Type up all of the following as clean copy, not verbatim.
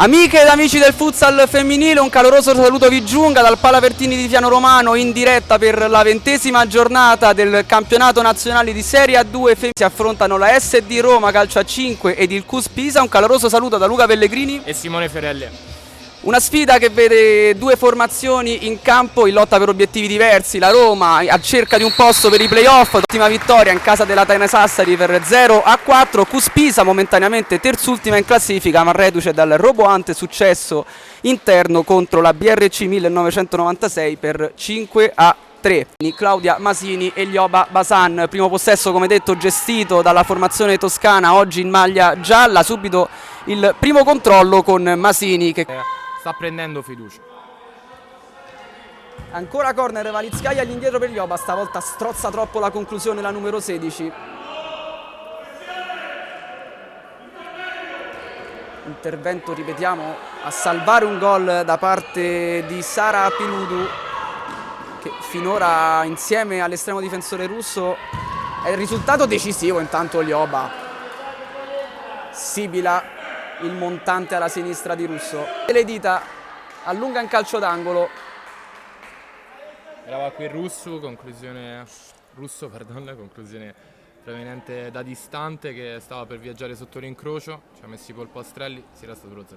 Amiche ed amici del futsal femminile, un caloroso saluto vi giunga dal Palavertini di Fiano Romano in diretta per la 20ª giornata del campionato nazionale di Serie A2. Si affrontano la SD Roma Calcio a 5 ed il CUS Pisa. Un caloroso saluto da Luca Pellegrini e Simone Ferelli. Una sfida che vede due formazioni in campo in lotta per obiettivi diversi. La Roma a cerca di un posto per i playoff, ottima vittoria in casa della Taina Sassari per 0-4. CUS Pisa momentaneamente terzultima in classifica, ma reduce dal roboante successo interno contro la BRC 1996 per 5-3. Claudia Masini e Lioba Basan, primo possesso come detto gestito dalla formazione toscana, oggi in maglia gialla. Subito il primo controllo con Masini che sta prendendo fiducia. Ancora corner Valizcaia all'indietro per Lioba, stavolta strozza troppo la conclusione la numero 16. Intervento, ripetiamo, a salvare un gol da parte di Sara Piludu, che finora insieme all'estremo difensore russo è il risultato decisivo. Intanto Lioba sibila il montante alla sinistra di Russo. Le dita allunga in calcio d'angolo. Era qui conclusione proveniente da distante, che stava per viaggiare sotto l'incrocio, ci ha messo i polpastrelli, si resta solo 0-0.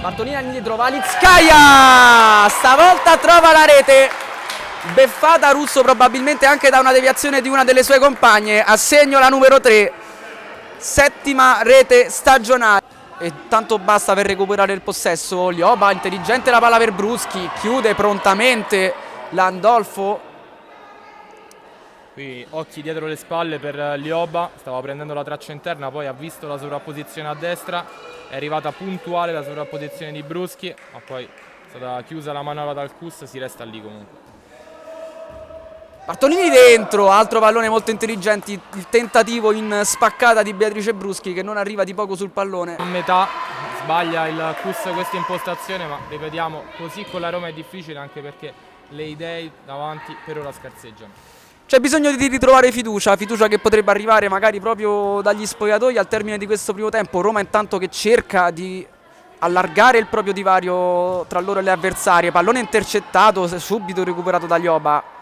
Bartolina indietro, Valizcaia stavolta trova la rete, beffata Russo probabilmente anche da una deviazione di una delle sue compagne. A segno la numero 3, settima rete stagionale. E tanto basta per recuperare il possesso. Lioba, intelligente la palla per Bruschi, chiude prontamente Landolfo. Qui occhi dietro le spalle per Lioba, stava prendendo la traccia interna, poi ha visto la sovrapposizione a destra, è arrivata puntuale la sovrapposizione di Bruschi, ma poi è stata chiusa la manovra dal CUS, si resta lì comunque. Bartolini dentro, altro pallone molto intelligente, il tentativo in spaccata di Beatrice Bruschi che non arriva di poco sul pallone. A metà sbaglia il CUS questa impostazione, ma ripetiamo, così con la Roma è difficile, anche perché le idee davanti per ora scarseggiano. C'è bisogno di ritrovare fiducia che potrebbe arrivare magari proprio dagli spogliatoi al termine di questo primo tempo. Roma intanto che cerca di allargare il proprio divario tra loro e le avversarie. Pallone intercettato, subito recuperato da Lioba.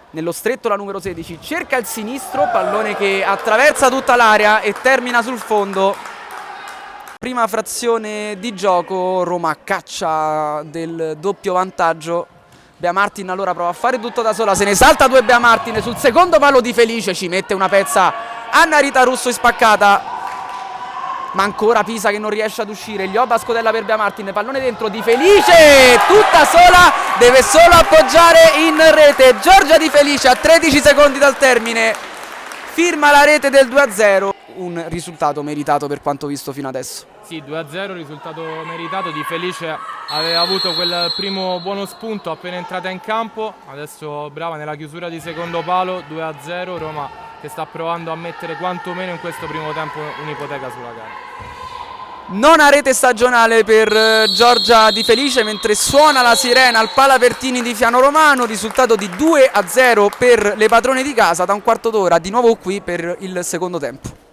Nello stretto la numero 16 cerca il sinistro, pallone che attraversa tutta l'area e termina sul fondo. Prima frazione di gioco, Roma a caccia del doppio vantaggio. Bea Martin allora prova a fare tutto da sola, se ne salta due Bea Martin, sul secondo palo di Felice ci mette una pezza Anna Rita Russo in spaccata. Ma ancora Pisa che non riesce ad uscire. Lioba scodella per Bea Martin, pallone dentro di Felice, tutta sola, deve solo appoggiare in rete. Giorgia Di Felice a 13 secondi dal termine firma la rete del 2-0. Un risultato meritato per quanto visto fino adesso. Sì, 2-0, risultato meritato. Di Felice aveva avuto quel primo buono spunto appena entrata in campo, adesso brava nella chiusura di secondo palo. 2-0, Roma che sta provando a mettere quantomeno in questo primo tempo un'ipoteca sulla gara. Nona rete stagionale per Giorgia Di Felice, mentre suona la sirena al Palavertini di Fiano Romano. Risultato di 2-0 per le padrone di casa, da un quarto d'ora di nuovo qui per il secondo tempo.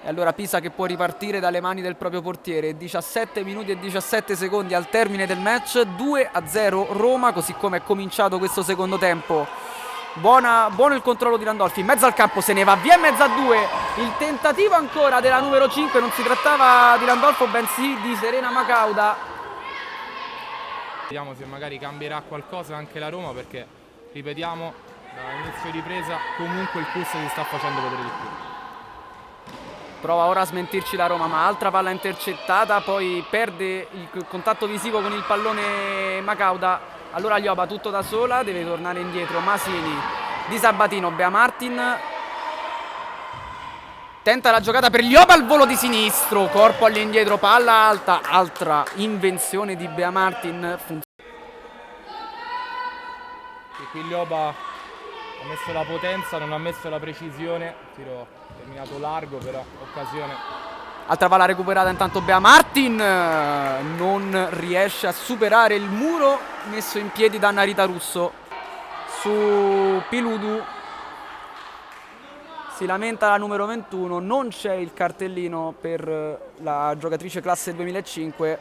E allora Pisa che può ripartire dalle mani del proprio portiere. 17 minuti e 17 secondi al termine del match, 2-0 Roma, così come è cominciato questo secondo tempo. Buono il controllo di Landolfi, in mezzo al campo, se ne va via in mezzo a due. Il tentativo ancora della numero 5, non si trattava di Landolfo bensì di Serena Macauda. Vediamo se magari cambierà qualcosa anche la Roma, perché ripetiamo, dall'inizio di ripresa comunque il CUS si sta facendo vedere di più. Prova ora a smentirci la Roma, ma altra palla intercettata, poi perde il contatto visivo con il pallone Macauda. Allora Lioba tutto da sola, deve tornare indietro Masini di Sabatino. Bea Martin tenta la giocata per Lioba al volo di sinistro, corpo all'indietro, palla alta, altra invenzione di Bea Martin. E qui Lioba ha messo la potenza, non ha messo la precisione, tiro terminato largo, però occasione. Altra palla recuperata intanto Bea Martin, non riesce a superare il muro messo in piedi da Anna Rita Russo su Piludu. Si lamenta la numero 21, non c'è il cartellino per la giocatrice classe 2005.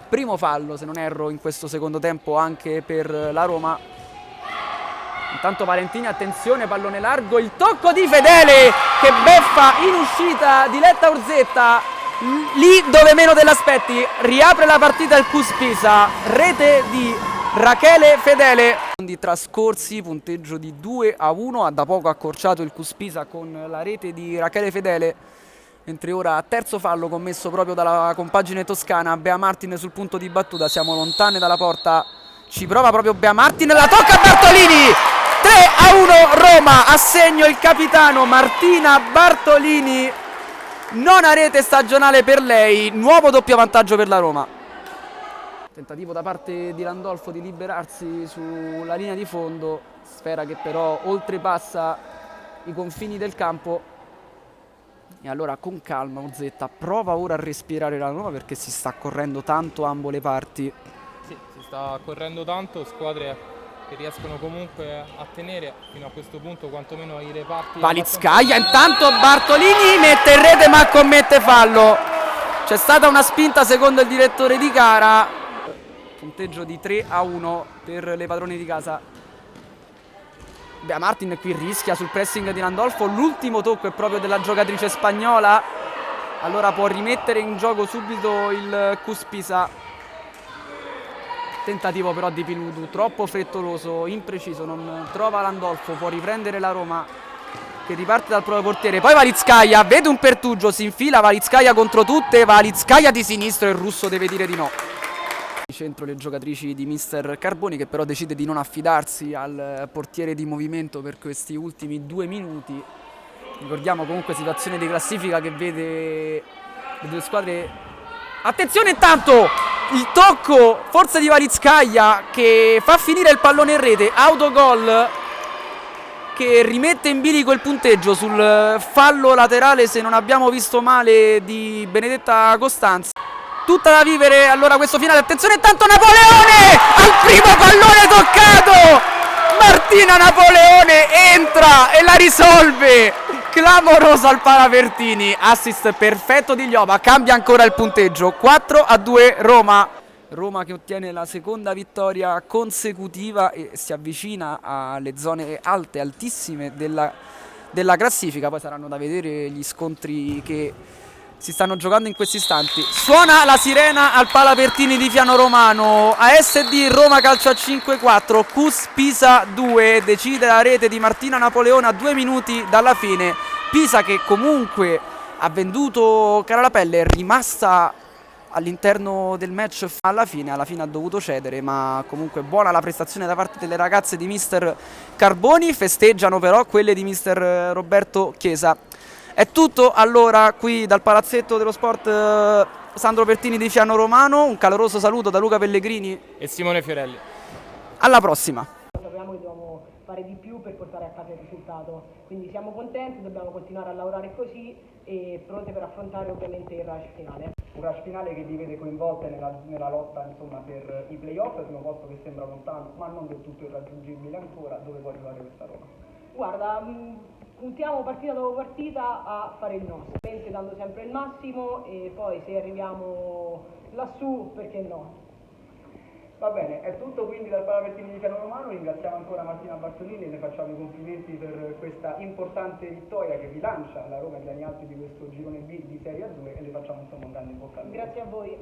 Primo fallo, se non erro, in questo secondo tempo anche per la Roma. Intanto Valentini, attenzione, pallone largo, il tocco di Fedele che beffa in uscita Diletta Urzetta, lì dove meno te l'aspetti. Riapre la partita il Cuspisa, rete di Rachele Fedele. Trascorsi, punteggio di 2-1, ha da poco accorciato il Cuspisa con la rete di Rachele Fedele, mentre ora terzo fallo commesso proprio dalla compagine toscana. Bea Martin sul punto di battuta, siamo lontane dalla porta, ci prova proprio Bea Martin, la tocca a Bartolini. 3-1 Roma, a segno il capitano Martina Bartolini, nona rete stagionale per lei, nuovo doppio vantaggio per la Roma. Tentativo da parte di Landolfo di liberarsi sulla linea di fondo, sfera che però oltrepassa i confini del campo. E allora con calma Urzetta prova ora a respirare la Roma, perché si sta correndo tanto ambo le parti. Sì, si sta correndo tanto, squadre che riescono comunque a tenere fino a questo punto quantomeno i reparti. Valizcaia, intanto Bartolini mette in rete ma commette fallo. C'è stata una spinta secondo il direttore di gara. Punteggio di 3-1 per le padrone di casa. Bea Martin qui rischia sul pressing di Landolfo, l'ultimo tocco è proprio della giocatrice spagnola, allora può rimettere in gioco subito il Cuspisa. Tentativo però di Piludu, troppo frettoloso, impreciso, non trova Landolfo, può riprendere la Roma che riparte dal proprio portiere. Poi Valizcaia, vede un pertugio, si infila Valizcaia contro tutte, Valizcaia di sinistro e il russo deve dire di no. Di centro le giocatrici di mister Carboni, che però decide di non affidarsi al portiere di movimento per questi ultimi 2 minuti. Ricordiamo comunque situazione di classifica che vede le due squadre. Attenzione intanto! Il tocco forse di Valizcaia che fa finire il pallone in rete, autogol che rimette in bilico il punteggio sul fallo laterale, se non abbiamo visto male, di Benedetta Costanza. Tutta da vivere allora questo finale, attenzione intanto Napoleone al primo pallone toccato, Martina Napoleone entra e la risolve, clamorosa al Palapertini, assist perfetto di Gliova, cambia ancora il punteggio, 4-2 Roma. Roma che ottiene la seconda vittoria consecutiva e si avvicina alle zone alte, altissime della classifica. Poi saranno da vedere gli scontri che si stanno giocando in questi istanti. Suona la sirena al Palapertini di Fiano Romano, ASD Roma calcio a 5-4, Cuspisa 2, decide la rete di Martina Napoleone a 2 minuti dalla fine. Pisa che comunque ha venduto cara la pelle, è rimasta all'interno del match alla fine ha dovuto cedere, ma comunque buona la prestazione da parte delle ragazze di mister Carboni, festeggiano però quelle di mister Roberto Chiesa. È tutto allora qui dal Palazzetto dello Sport Sandro Pertini di Fiano Romano, un caloroso saluto da Luca Pellegrini E Simone Fiorelli. Alla prossima. Sappiamo che dobbiamo fare di più per portare a casa il risultato, quindi siamo contenti, dobbiamo continuare a lavorare così e pronte per affrontare ovviamente il rush finale. Un rush finale che vi vede coinvolte nella lotta, insomma, per i playoff, primo posto che sembra lontano ma non del tutto irraggiungibile ancora. Dove può arrivare questa Roma? Guarda, puntiamo partita dopo partita a fare il nostro, dando sempre il massimo, e poi se arriviamo lassù, perché no? Va bene, è tutto quindi dal Palapertini di Fiano Romano. Ringraziamo ancora Martina Bartolini e le facciamo i complimenti per questa importante vittoria che rilancia la Roma ai piani alti di questo girone B di Serie A2 e le facciamo insomma un grande in bocca al lupo. Grazie a voi.